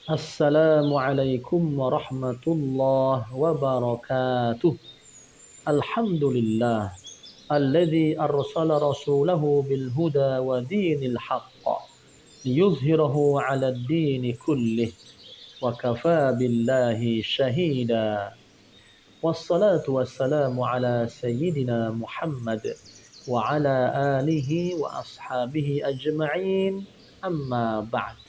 Assalamualaikum warahmatullahi wabarakatuh. Alhamdulillah. Alladzi arsala rasulahu bil huda wa dinil haqq liyuzhirahu 'ala ad-din kullih wa kafa billahi shahida. Wassalatu wassalamu ala sayyidina Muhammad wa ala alihi wa ashabihi ajma'in. Amma ba'd.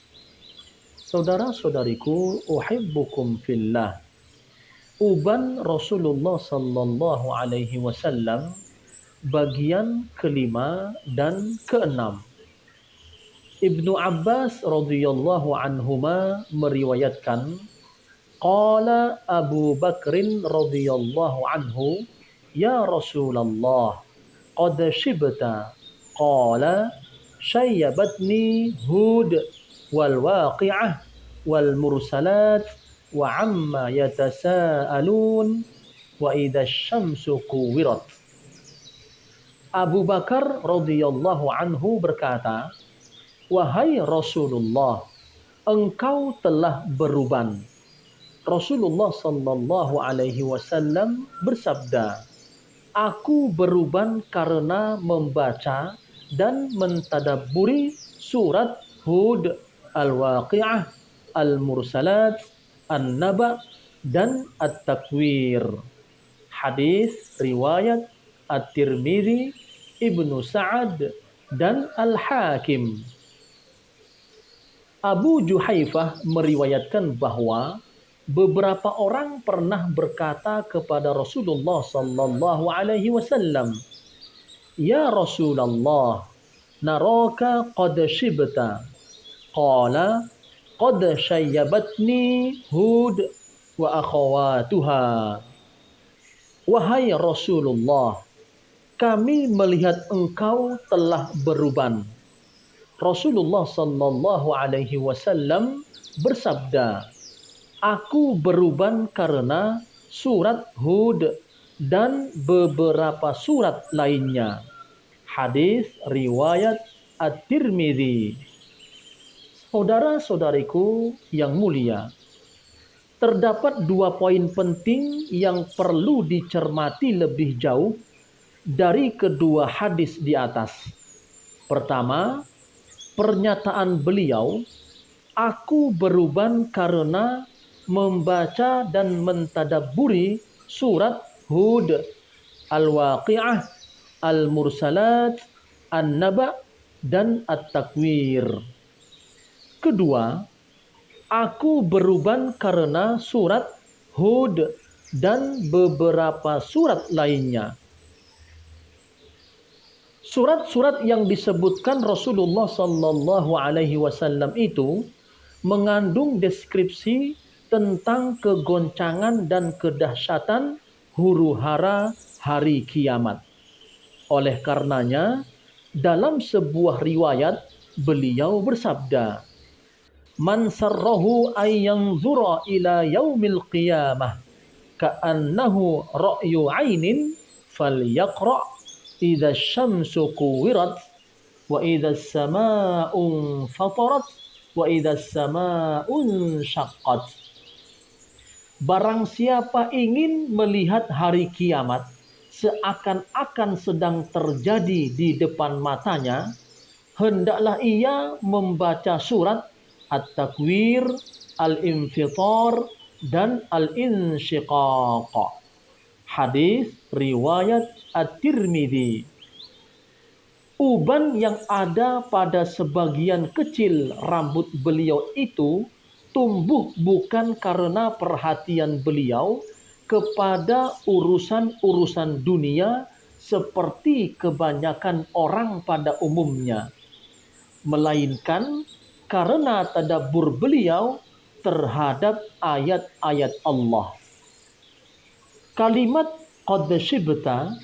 Saudara-saudariku, uhibbukum fillah. Uban Rasulullah sallallahu alaihi wasallam bagian kelima dan keenam. Ibnu Abbas radhiyallahu anhuma meriwayatkan, qala Abu Bakrin radhiyallahu anhu, ya Rasulullah, qad shibta. Qala syayyabatni Hud wal waqi'ah wal mursalat wa amma yatasaalun wa idza syamsu kuwirat. Abu Bakar radhiyallahu anhu berkata, wahai Rasulullah, engkau telah beruban. Rasulullah sallallahu alaihi wasallam bersabda, aku beruban karena membaca dan mentadabburi surat Hud, Al-Waqi'ah, Al-Mursalat, An-Naba, dan At-Takwir. Hadis riwayat At-Tirmidzi, Ibnu Sa'ad, dan Al-Hakim. Abu Juhaifah meriwayatkan bahwa beberapa orang pernah berkata kepada Rasulullah sallallahu alaihi wasallam, ya Rasulullah, naraka qad shibta. Qala qad syayyabatni Hud wa akhawatuha. Wahai Rasulullah, kami melihat engkau telah beruban. Rasulullah sallallahu alaihi wasallam bersabda, aku beruban karena surat Hud dan beberapa surat lainnya. Hadis riwayat At-Tirmidzi. Saudara-saudariku yang mulia, terdapat dua poin penting yang perlu dicermati lebih jauh dari kedua hadis di atas. Pertama, pernyataan beliau, aku beruban karena membaca dan mentadabburi surat Hud, Al-Waqi'ah, Al-Mursalat, An-Naba, dan At-Takwir. Kedua, aku beruban karena surat Hud dan beberapa surat lainnya. Surat-surat yang disebutkan Rasulullah sallallahu alaihi wasallam itu mengandung deskripsi tentang kegoncangan dan kedahsyatan huru-hara hari kiamat. Oleh karenanya, dalam sebuah riwayat beliau bersabda, man sarrahu ay yanzura ila yaumil qiyamah ka'annahu ra'yu 'ainin falyaqra' idza syamsu kuwirat wa idza samaa'u fatarat wa idza samaa'u syaqqat. Barang siapa ingin melihat hari kiamat seakan-akan sedang terjadi di depan matanya, hendaklah ia membaca surat At-Takwir, Al-Infitar, dan Al-Insyiqaq. Hadis riwayat At-Tirmidzi. Uban yang ada pada sebagian kecil rambut beliau itu tumbuh bukan karena perhatian beliau kepada urusan-urusan dunia seperti kebanyakan orang pada umumnya, melainkan karena tadabbur beliau terhadap ayat-ayat Allah. Kalimat qad shibta,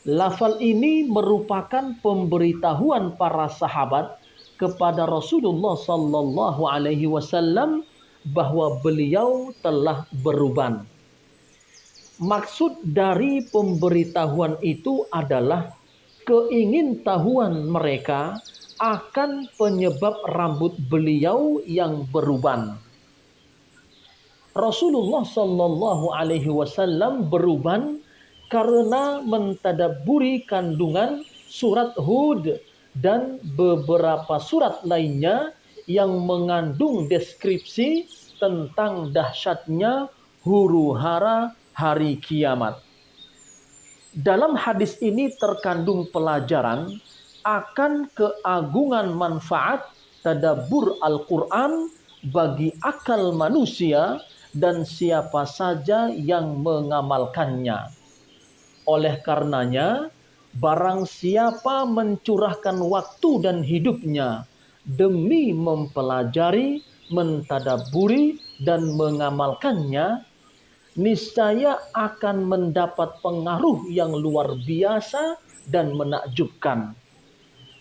lafal ini merupakan pemberitahuan para sahabat kepada Rasulullah sallallahu alaihi wasallam bahwa beliau telah beruban. Maksud dari pemberitahuan itu adalah keingintahuan mereka akan penyebab rambut beliau yang beruban. Rasulullah Shallallahu Alaihi Wasallam beruban karena mentadabburi kandungan surat Hud dan beberapa surat lainnya yang mengandung deskripsi tentang dahsyatnya huru-hara hari kiamat. Dalam hadis ini terkandung pelajaran akan keagungan manfaat tadabbur Al-Quran bagi akal manusia dan siapa saja yang mengamalkannya. Oleh karenanya, barang siapa mencurahkan waktu dan hidupnya demi mempelajari, mentadabburi, dan mengamalkannya, niscaya akan mendapat pengaruh yang luar biasa dan menakjubkan,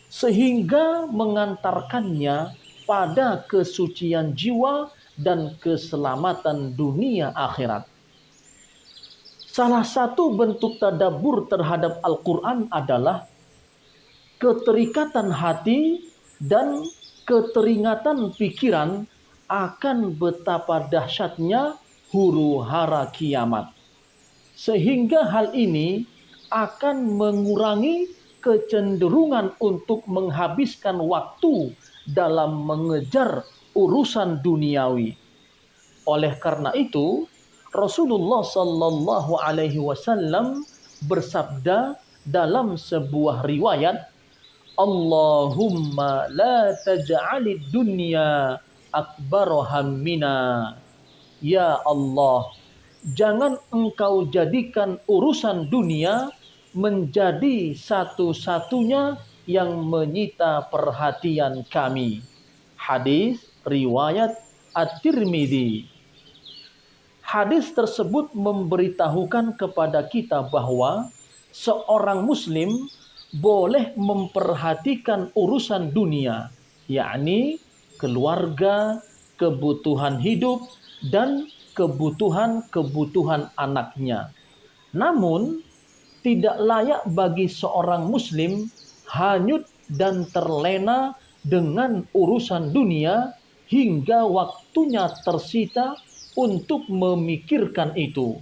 sehingga mengantarkannya pada kesucian jiwa dan keselamatan dunia akhirat. Salah satu bentuk tadabbur terhadap Al-Quran adalah keterikatan hati dan keteringatan pikiran akan betapa dahsyatnya huru-hara kiamat. Sehingga hal ini akan mengurangi kecenderungan untuk menghabiskan waktu dalam mengejar urusan duniawi. Oleh karena itu, Rasulullah Sallallahu Alaihi Wasallam bersabda dalam sebuah riwayat, Allahumma la taj'alid dunya akbaro hammina. Ya Allah, jangan engkau jadikan urusan dunia menjadi satu-satunya yang menyita perhatian kami. Hadis riwayat At-Tirmidzi. Hadis tersebut memberitahukan kepada kita bahwa seorang muslim boleh memperhatikan urusan dunia, yakni keluarga, kebutuhan hidup, dan kebutuhan-kebutuhan anaknya. Namun, tidak layak bagi seorang muslim hanyut dan terlena dengan urusan dunia hingga waktunya tersita untuk memikirkan itu.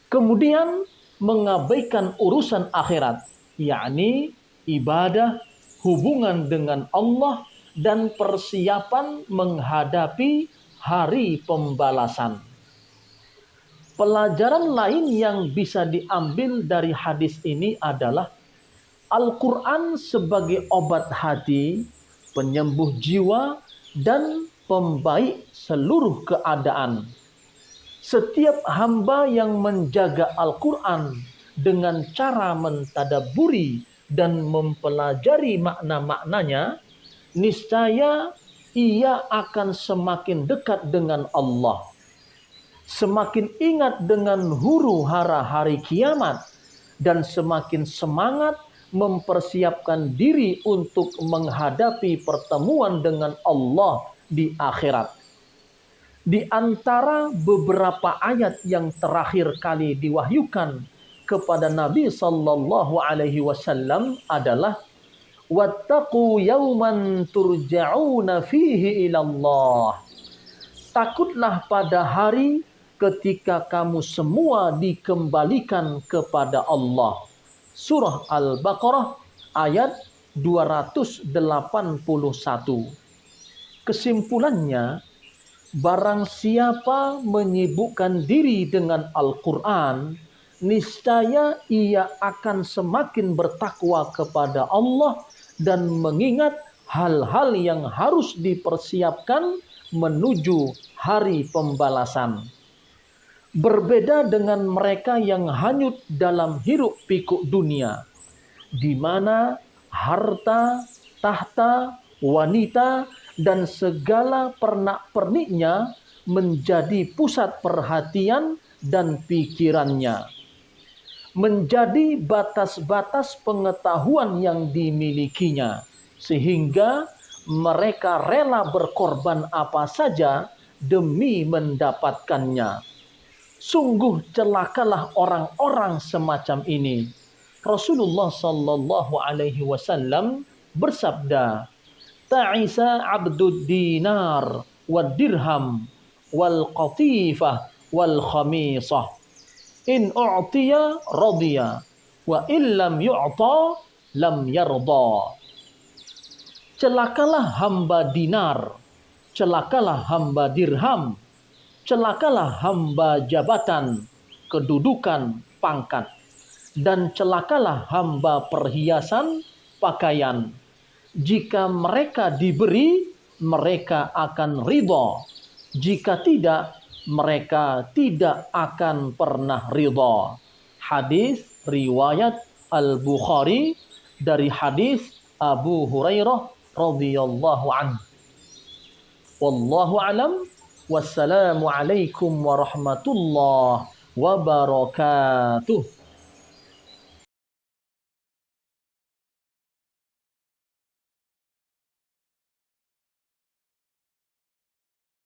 Kemudian mengabaikan urusan akhirat, yakni ibadah, hubungan dengan Allah, dan persiapan menghadapi hari pembalasan. Pelajaran lain yang bisa diambil dari hadis ini adalah Al-Quran sebagai obat hati, penyembuh jiwa, dan pembaik seluruh keadaan. Setiap hamba yang menjaga Al-Quran dengan cara mentadabburi dan mempelajari makna-maknanya, niscaya ia akan semakin dekat dengan Allah, semakin ingat dengan huru-hara hari kiamat, dan semakin semangat mempersiapkan diri untuk menghadapi pertemuan dengan Allah di akhirat. Di antara beberapa ayat yang terakhir kali diwahyukan kepada Nabi Sallallahu Alaihi Wasallam adalah wattaqu yawman turja'una fihi ilallah. Takutlah pada hari ketika kamu semua dikembalikan kepada Allah. Surah Al-Baqarah ayat 281. Kesimpulannya, barang siapa menyibukkan diri dengan Al-Quran, niscaya ia akan semakin bertakwa kepada Allah dan mengingat hal-hal yang harus dipersiapkan menuju hari pembalasan. Berbeda dengan mereka yang hanyut dalam hiruk pikuk dunia, di mana harta, tahta, wanita, dan segala pernak-perniknya menjadi pusat perhatian dan pikirannya, menjadi batas-batas pengetahuan yang dimilikinya, sehingga mereka rela berkorban apa saja demi mendapatkannya. Sungguh celakalah orang-orang semacam ini. Rasulullah Sallallahu Alaihi Wasallam bersabda, Ta'isa abdud dinar wa dirham wal qatifah wal khamisah. In u'tiya radiya wa illam yu'ta lam yarda. Celakalah hamba dinar, celakalah hamba dirham, celakalah hamba jabatan, kedudukan, pangkat, dan celakalah hamba perhiasan, pakaian. Jika mereka diberi, mereka akan ridha. Jika tidak, mereka tidak akan pernah ridha. Hadis riwayat Al-Bukhari dari hadis Abu Hurairah radhiyallahu anhu. Wallahu alam. Wassalamu alaikum warahmatullahi wabarakatuh.